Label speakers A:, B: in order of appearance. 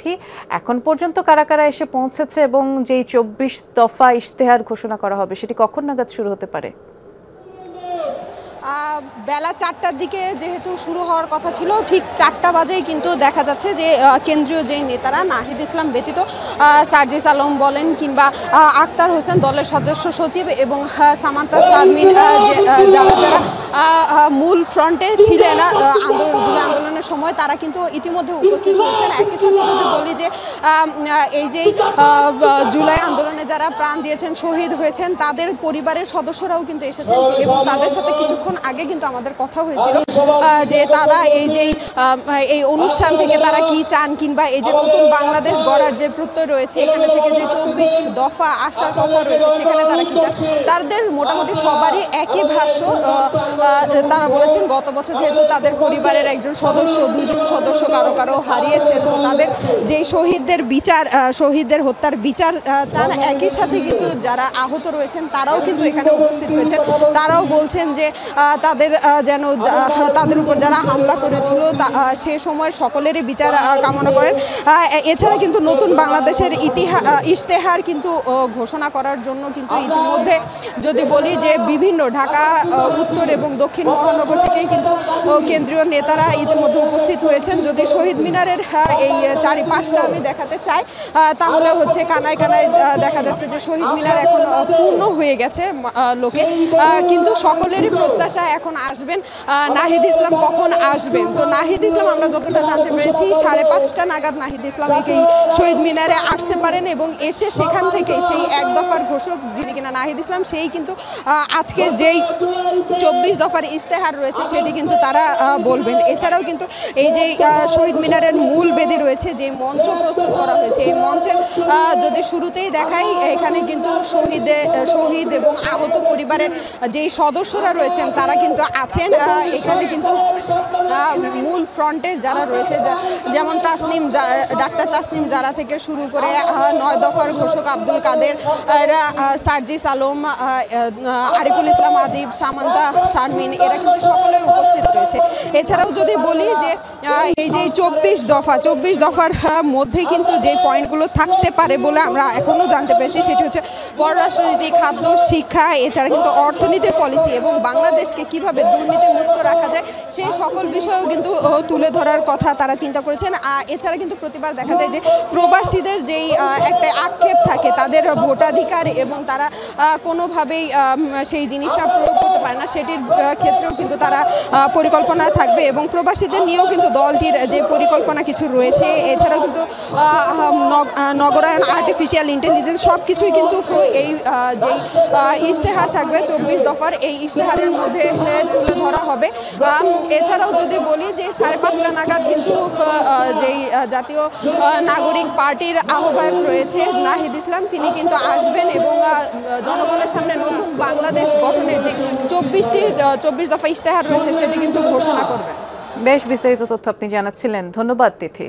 A: তিথি, এখন পর্যন্ত কারা কারা এসে পৌঁছেছে এবং যেই ২৪ দফা ইশতেহার ঘোষণা করা হবে সেটি কখন নাগাদ শুরু হতে পারে?
B: বেলা ৪টার দিকে যেহেতু শুরু হওয়ার কথা ছিল, ঠিক ৪টা বাজেই কিন্তু দেখা যাচ্ছে যে কেন্দ্রীয় যেই নেতারা নাহিদ ইসলাম ব্যতীত সার্জিস আলম বলেন কিংবা আক্তার হোসেন দলের সদস্য সচিব এবং সামান্তা শারমিন যারা মূল ফ্রন্টে ছিলেন আন্দোলনের সময়, তারা কিন্তু ইতিমধ্যে উপস্থিত হয়েছেন। একই সাথে যদি বলি যে এই যে জুলাই আন্দোলনে যারা প্রাণ দিয়েছেন, শহীদ হয়েছেন, তাদের পরিবারের সদস্যরাও কিন্তু এসেছেন এবং তাদের সাথে কিছুক্ষণ আগে কিন্তু আমাদের কথা হয়েছিল যে তারা এই অনুষ্ঠান থেকে তারা কি চান কিংবা এই যে নতুন বাংলাদেশ গড়ার যে প্রত্যয় রয়েছে, এখানে থেকে যে ২৪ দফা আসার কথা রয়েছে সেখানে তারা কি চান, তাদের মোটামুটি সবারই একই ভাষ্য। তারা বলেছেন গত বছর যেহেতু তাদের পরিবারের একজন সদস্য, দুজন সদস্য কারো কারো হারিয়েছে, তো তাদের যেই শহীদদের বিচার, শহীদদের হত্যার বিচার চান। একই সাথে কিন্তু যারা আহত রয়েছেন তারাও কিন্তু এখানে উপস্থিত হয়েছেন। তারাও বলছেন যে তাদের যেন তাদের উপর যারা হামলা করেছিল সে সময় সকলেরই বিচার কামনা করেন। এছাড়া কিন্তু নতুন বাংলাদেশের ইশতেহার কিন্তু ঘোষণা করার জন্য কিন্তু ইতিমধ্যে যদি বলি যে বিভিন্ন ঢাকা উত্তর এবং দক্ষিণ মহানগর থেকেই কিন্তু কেন্দ্রীয় নেতারা ইতিমধ্যে উপস্থিত হয়েছেন। যদি শহীদ মিনারের এই চারিপাশটা আমি দেখাতে চাই তাহলে হচ্ছে কানায় কানায় দেখা যাচ্ছে যে শহীদ মিনার এখন পূর্ণ হয়ে গেছে লোকে, কিন্তু সকলেরই প্রত্যাশা এখন আসবেন নাহিদ ইসলাম কখন আসবেন। তো নাহিদ ইসলাম আমরা যতটা জানতে পেরেছি ৫:৩০ নাগাদ নাহিদ ইসলাম এই শহীদ মিনারে আসতে পারেন এবং এসে সেখান থেকে সেই এক দফার ঘোষক যিনি কিনা নাহিদ ইসলাম, সেই কিন্তু আজকের যেই ২৪ দফার ইশতেহার রয়েছে সেটি কিন্তু তারা বলবেন। এছাড়াও কিন্তু এই যে শহীদ মিনারের মূল বেদি রয়েছে, যে মঞ্চ প্রস্তুত করা হয়েছে, এই মঞ্চের যদি শুরুতেই দেখাই, এখানে কিন্তু শহীদ এবং আহত পরিবারের যেই সদস্যরা রয়েছেন তারা কিন্তু আছেন। এখানে কিন্তু মূল ফ্রন্টের যারা রয়েছে, যেমন ডাক্তার তাসনিম জারা থেকে শুরু করে ৯ দফার ঘোষক আব্দুল কাদের, সার্জিস আলম, আরিফুল ইসলাম আদিব, সামান্তা শারমিন, এরা কিন্তু সকলেই উপস্থিত রয়েছে। এছাড়াও যদি বলি যে এই যে ২৪ দফার মধ্যে কিন্তু যে পয়েন্টগুলো থাকতে পারে বলে আমরা এখনও জানতে পেরেছি সেটি হচ্ছে পররাষ্ট্রনীতি, খাদ্য, শিক্ষা, এছাড়া কিন্তু অর্থনীতির পলিসি এবং বাংলাদেশকে কিভাবে দুর্নীতি মুক্ত রাখা যায় সেই সকল বিষয়েও কিন্তু তুলে ধরার কথা তারা চিন্তা করেছেন। এছাড়া কিন্তু প্রতিবার দেখা যায় যে প্রবাসীদের যেই একটা আক্ষেপ থাকে তাদের ভোটাধিকার এবং তারা কোনোভাবেই সেই জিনিসটা প্রয়োগ করতে পারে না, সেটির ক্ষেত্রেও কিন্তু তারা পরিকল্পনা থাকবে এবং প্রবাসীদের নিয়েও কিন্তু দলটির যে পরিকল্পনা কিছু রয়েছে। এছাড়াও কিন্তু নগরায়ন, আর্টিফিশিয়াল ইন্টেলিজেন্স সব কিছুই কিন্তু এই যেই ইশতেহার থাকবে ২৪ দফার, এই ইশতেহারের মধ্যে তুলে ধরা হবে। এছাড়াও যদি বলি যে ৫:৩০ নাগাদ কিন্তু যেই জাতীয় নাগরিক পার্টির আহ্বায়ক রয়েছে নাহিদ ইসলাম, তিনি কিন্তু আসবেন এবং জনগণের সামনে নতুন বাংলাদেশ গঠনের যে ২৪ দফা ইশতেহার রয়েছে সেটি কিন্তু ঘোষণা করবেন।
A: বেশ বিস্তারিত তথ্য আপনি জানাচ্ছিলেন, ধন্যবাদ তিথি।